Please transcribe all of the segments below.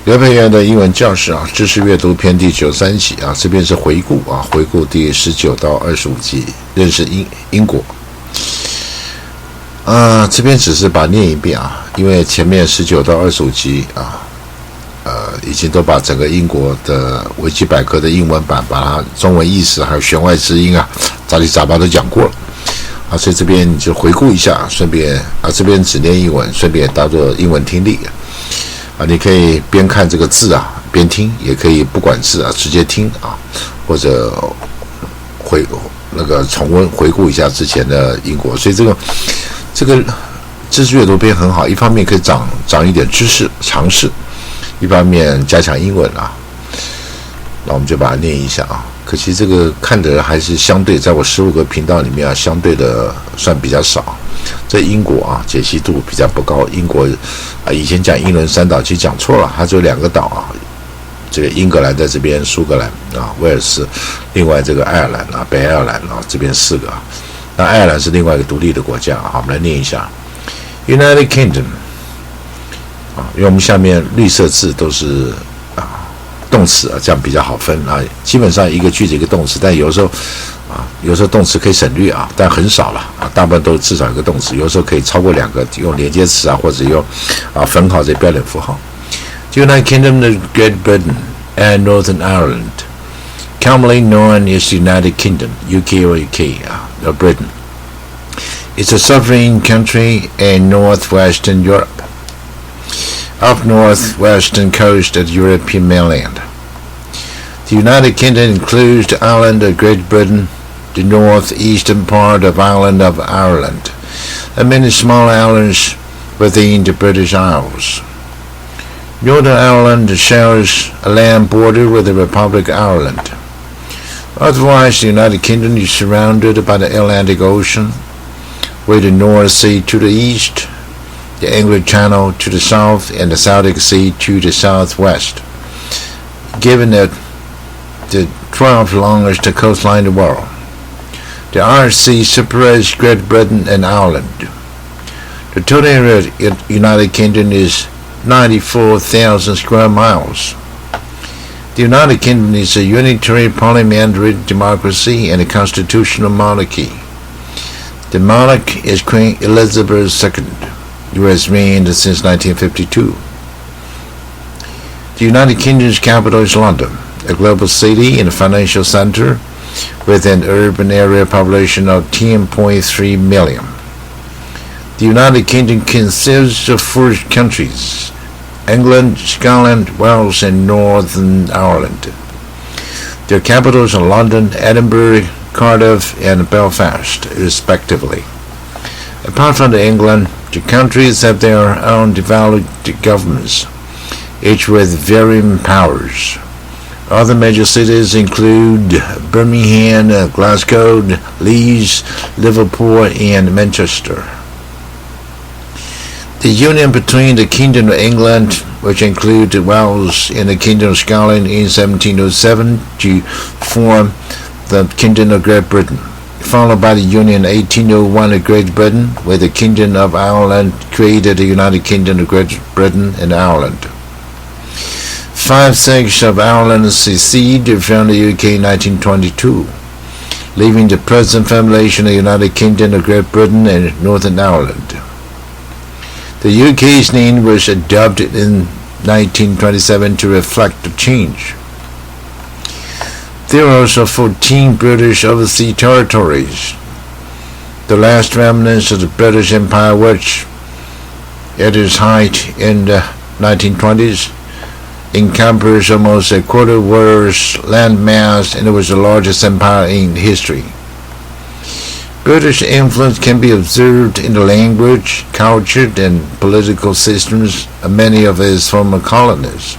刘培元的英文教室啊，知识阅读篇第93集啊，这边是回顾啊，回顾第19到25集，认识英国。这边只是把念一遍啊，因为前面19到25集啊，已经都把整个英国的维基百科的英文版，把它中文意思还有弦外之音啊，杂七杂八都讲过了啊，所以这边你就回顾一下，顺便这边只念英文，顺便当做英文听力啊，你可以边看这个字啊，边听，也可以不管字啊，直接听啊，或者重温回顾一下之前的英国，所以这个知识阅读篇很好，一方面可以长一点知识常识，一方面加强英文啊。那我们就把它念一下啊。可惜这个看的人还是相对，在我15个频道里面啊，相对的算比较少。这英国啊，解析度比较不高。英国以前讲英伦三岛其实讲错了，它只有2个岛啊。这个英格兰在这边，苏格兰啊，威尔士，另外这个爱尔兰啊，北爱尔兰啊，这边4个啊。那爱尔兰是另外一个独立的国家啊。我们来念一下 United Kingdom 啊，因为我们下面绿色字都是动词啊，这样比较好分啊。基本上一个句子一个动词，但有时候动词可以省略啊，但很少了啊，大部分都至少一个动词，有时候可以超过2个，用连接词啊，或者用分号这标点符号。The United Kingdom of Great Britain and Northern Ireland, commonly known as the United Kingdom, UK or UK of Britain, is a sovereign country in northwestern Europe, off northwestern coast of the European mainland. The United Kingdom includes the island of Great Britain, the northeastern part of island of Ireland, and many small islands within the British Isles. Northern Ireland shares a land border with the Republic of Ireland. Otherwise, the United Kingdom is surrounded by the Atlantic Ocean, with the North Sea to the east, the English Channel to the south, and the Celtic Sea to the southwest. Given that the 12th longest coastline in the world, the Irish Sea separates Great Britain and Ireland. The total area of the United Kingdom is 94,000 square miles. The United Kingdom is a unitary parliamentary democracy and a constitutional monarchy. The monarch is Queen Elizabeth II, who has reigned since 1952. The United Kingdom's capital is London, a global city and a financial center with an urban area population of 10.3 million. The United Kingdom consists of 4 countries: England, Scotland, Wales, and Northern Ireland. Their capitals are London, Edinburgh, Cardiff, and Belfast, respectively. Apart from England, the countries have their own developed governments, each with varying powers. Other major cities include Birmingham, Glasgow, Leeds, Liverpool, and Manchester. The union between the Kingdom of England, which included Wales, and the Kingdom of Scotland in 1707 to form the Kingdom of Great Britain, followed by the union in 1801 of Great Britain, where the Kingdom of Ireland created the United Kingdom of Great Britain and Ireland. 5/6 of Ireland seceded from the UK in 1922, leaving the present formulation of the United Kingdom of Great Britain and Northern Ireland. The UK's name was adopted in 1927 to reflect the change. There are also 14 British overseas territories, the last remnants of the British Empire, which, at its height in the 1920s, encompassed almost a quarter of the world's landmass, and it was the largest empire in history. British influence can be observed in the language, culture, and political systems of many of its former colonies.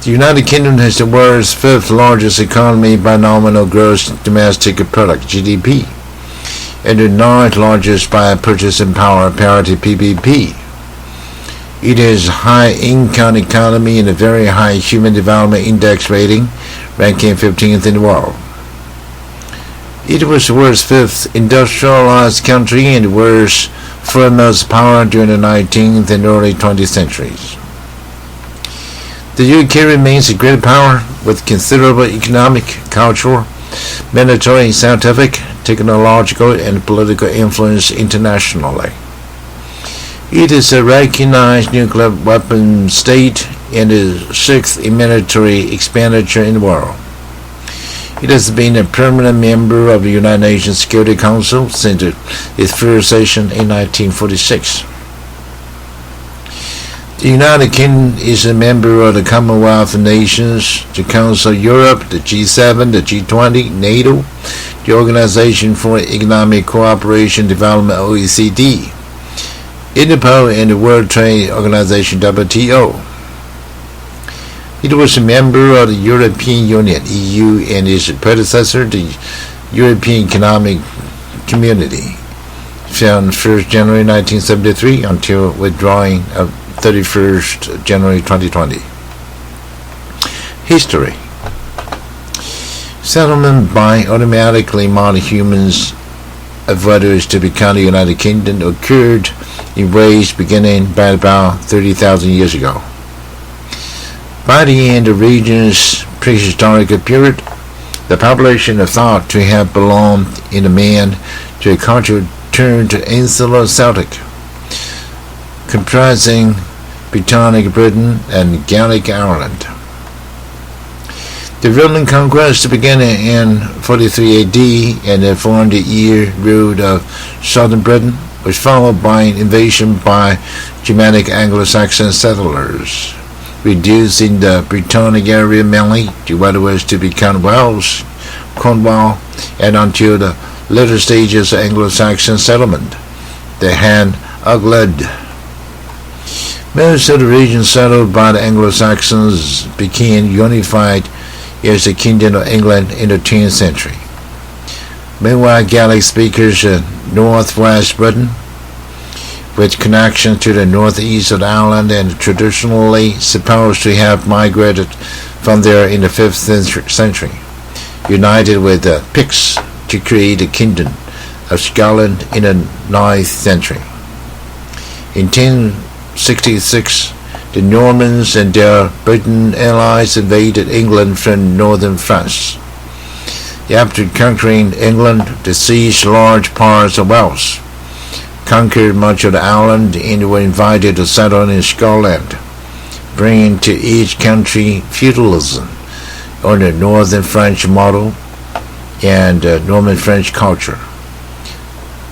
The United Kingdom has the world's 5th largest economy by nominal gross domestic product, GDP, and the 9th largest by purchasing power parity, PPP. It has a high income economy and a very high human development index rating, ranking 15th in the world. It was the world's 5th industrialized country and the world's foremost power during the 19th and early 20th centuries. The UK remains a great power with considerable economic, cultural, military, scientific, technological, and political influence internationally. It is a recognized nuclear weapon state and the sixth in military expenditure in the world. It has been a permanent member of the United Nations Security Council since its first session in 1946. The United Kingdom is a member of the Commonwealth of Nations, the Council of Europe, the G7, the G20, NATO, the Organization for Economic Cooperation and Development OECD, Interpol, and the World Trade Organization WTO. It was a member of the European Union (EU) and its predecessor, the European Economic Community, from 1st January 1973 until withdrawing of 31st January 2020. History. Settlement by automatically modern humans of what is to become the United Kingdom occurred in ways beginning by about 30,000 years ago. By the end of the region's prehistoric period, the population is thought to have belonged in the main to a culture turned insular Celtic, comprising Britannic Britain and Gaelic Ireland. The Roman conquest began in 43 AD and the 400-year rule of southern Britain was followed by an invasion by Germanic Anglo-Saxon settlers, reducing the Britannic area mainly to what was to become Wales, Cornwall, and until the later stages of Anglo-Saxon settlement, the Hen Ogledd. Most of the region settled by the Anglo-Saxons became unified as the Kingdom of England in the 10th century. Meanwhile, Gaelic speakers in northwest Britain, with connection to the northeast of Ireland and traditionally supposed to have migrated from there in the 5th century, united with the Picts to create the Kingdom of Scotland in the 9th century. In 1066, the Normans and their Breton allies invaded England from northern France. After conquering England, they seized large parts of Wales, conquered much of the island, and were invited to settle in Scotland, bringing to each country feudalism on the northern French model and Norman French culture.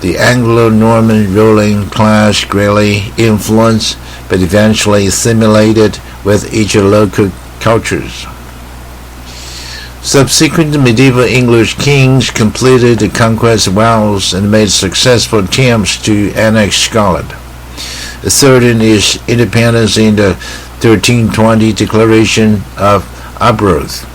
The Anglo-Norman ruling class greatly influenced but eventually assimilated with each local cultures. Subsequent medieval English kings completed the conquest of Wales and made successful attempts to annex Scotland, asserting its independence in the 1320 Declaration of Arbroath.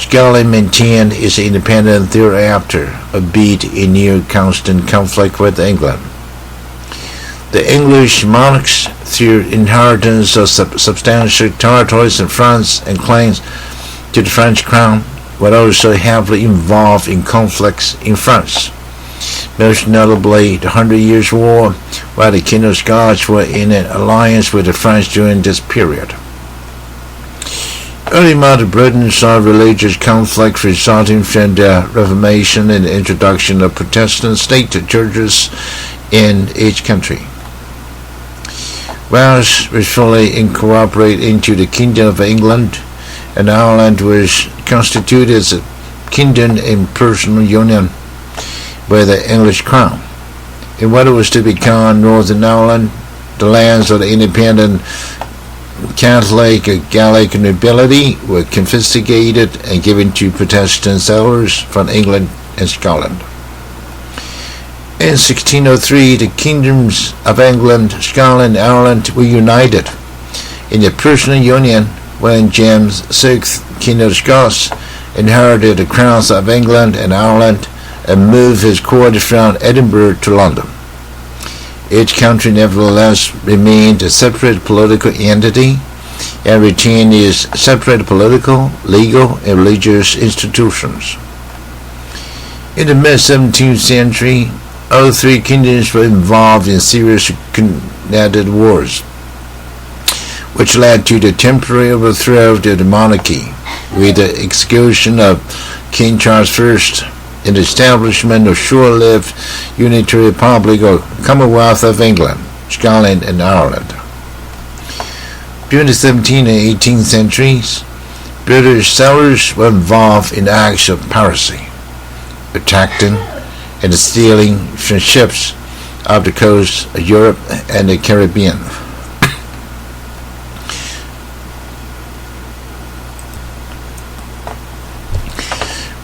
Scotland maintained its independence thereafter, albeit in near constant conflict with England. The English monarchs, through inheritance of substantial territories in France and claims to the French crown, were also heavily involved in conflicts in France, most notably the 100 Years' War, while the King of Scots were in an alliance with the French during this period. Early modern Britain saw religious conflict resulting from the Reformation and the introduction of Protestant state churches in each country. Wales was fully incorporated into the Kingdom of England, and Ireland was constituted as a kingdom in personal union with the English crown. In what was to become Northern Ireland, the lands of the independent Catholic Gaelic nobility were confiscated and given to Protestant settlers from England and Scotland. In 1603, the kingdoms of England, Scotland, and Ireland were united in a personal union when James VI, King of Scots, inherited the crowns of England and Ireland and moved his court from Edinburgh to London. Each country nevertheless remained a separate political entity and retained its separate political, legal, and religious institutions. In the mid-17th century, all three kingdoms were involved in serious connected wars, which led to the temporary overthrow of the monarchy with the execution of King Charles I and the establishment of short-lived Unitary Republic or Commonwealth of England, Scotland, and Ireland. During the 17th and 18th centuries, British sailors were involved in acts of piracy, attacking and stealing from ships off the coast of Europe and the Caribbean.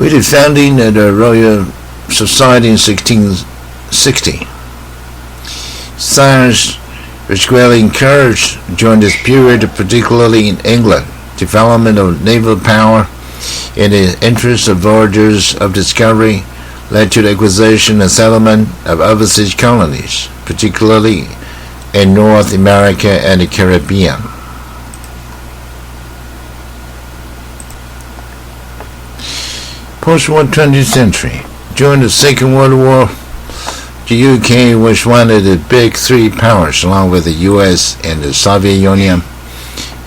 With the founding of the Royal Society in 1660, science was greatly encouraged during this period, particularly in England. Development of naval power and the interest of voyagers of discovery led to the acquisition and settlement of overseas colonies, particularly in North America and the Caribbean. Post-war 20th century. During the Second World War, the UK was one of the big three powers, along with the US and the Soviet Union,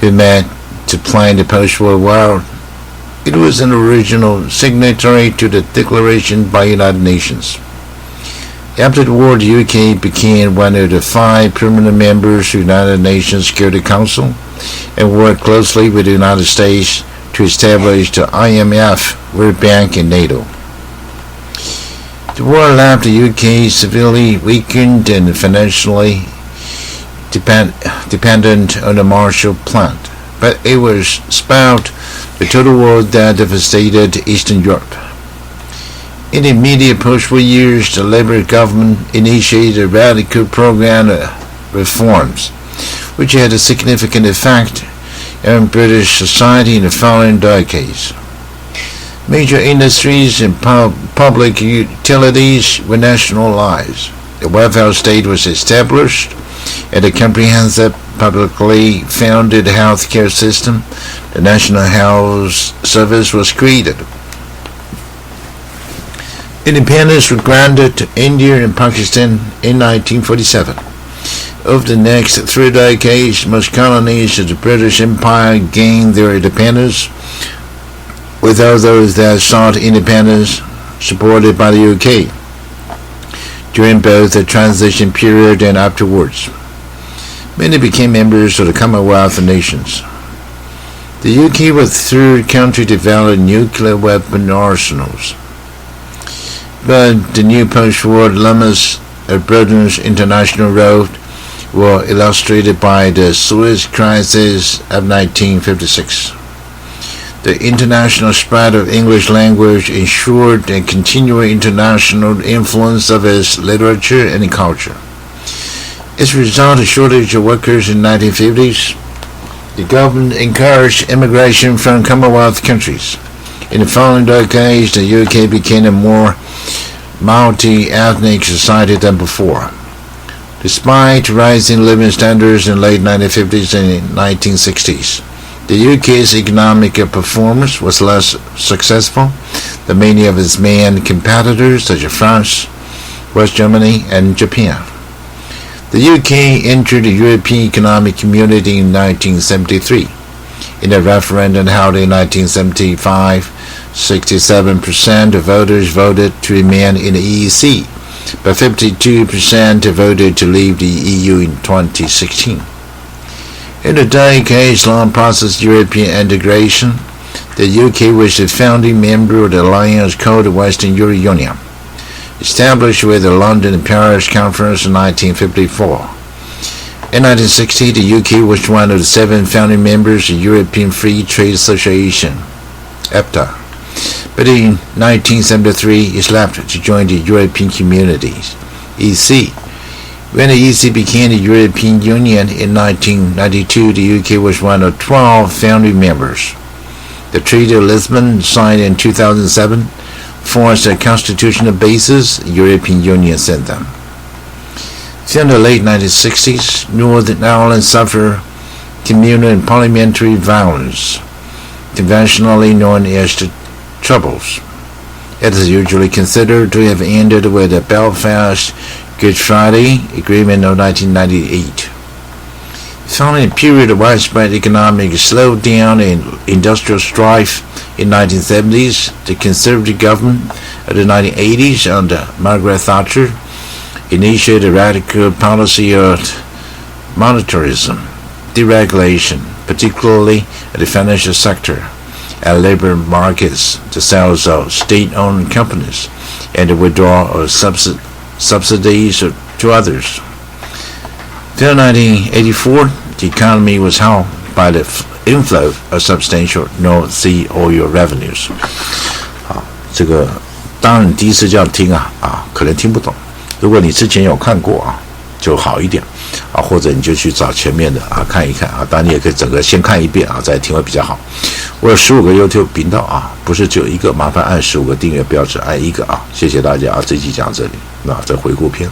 who met to plan the post-war world. It was an original signatory to the Declaration by the United Nations. After the war, the UK became one of the 5 permanent members of the United Nations Security Council and worked closely with the United States to establish the IMF, World Bank, and NATO. The war left the UK severely weakened and financially dependent on the Marshall Plan, but it was spared the total war that devastated Eastern Europe. In the immediate post-war years, the Labour government initiated a radical program of reforms, which had a significant effect on British society in the following decades. Major industries and public utilities were nationalized. The welfare state was established, and a comprehensive publicly funded health care system, the National Health Service, was created. Independence was granted to India and Pakistan in 1947. Over the next 3 decades, most colonies of the British Empire gained their independence, with others that sought independence supported by the UK during both the transition period and afterwards. Many became members of the Commonwealth of Nations. The UK was the 3rd country to develop nuclear weapon arsenals. But the new post-war limits of Britain's international role were illustrated by the Suez Crisis of 1956. The international spread of English language ensured the continuing international influence of its literature and culture. As a result of shortage of workers in the 1950s, the government encouraged immigration from Commonwealth countries. In the following decades, the UK became a more multi-ethnic society than before. Despite rising living standards in the late 1950s and 1960s, the UK's economic performance was less successful than many of its main competitors such as France, West Germany, and Japan. The UK entered the European Economic Community in 1973. In a referendum held in 1975, 67% of voters voted to remain in the EEC, but 52% voted to leave the EU in 2016. In the decades-long process of European integration, the UK was a founding member of the alliance called the Western Euro Union, established with the London and Paris Conference in 1954. In 1960, the UK was one of the 7 founding members of the European Free Trade Association, EFTA. But in 1973, it left to join the European Communities, EC. When the EC became the European Union in 1992, the UK was one of 12 founding members. The Treaty of Lisbon, signed in 2007, forms the constitutional basis the European Union sent them. Since the late 1960s, Northern Ireland suffered communal and parliamentary violence, conventionally known as the Troubles. It is usually considered to have ended with the Belfast Good Friday Agreement of 1998. Following a period of widespread economic slowdown and industrial strife in the 1970s, the Conservative government of the 1980s under Margaret Thatcher initiated a radical policy of monetarism, deregulation, particularly at the financial sector, and labor markets, the sales of state-owned companies, and the withdrawal of subsidies to others. Until 1984, the economy was helped by the inflow of substantial North Sea oil revenues. 好，这个当然你第一次这样听可能听不懂。如果你之前有看过就好一点或者你就去找前面的看一看当然你也可以整个先看一遍再听会比较好。我有15个 YouTube 频道不是只有一个，麻烦按15个订阅标志，按一个谢谢大家这集讲这里，这回顾篇。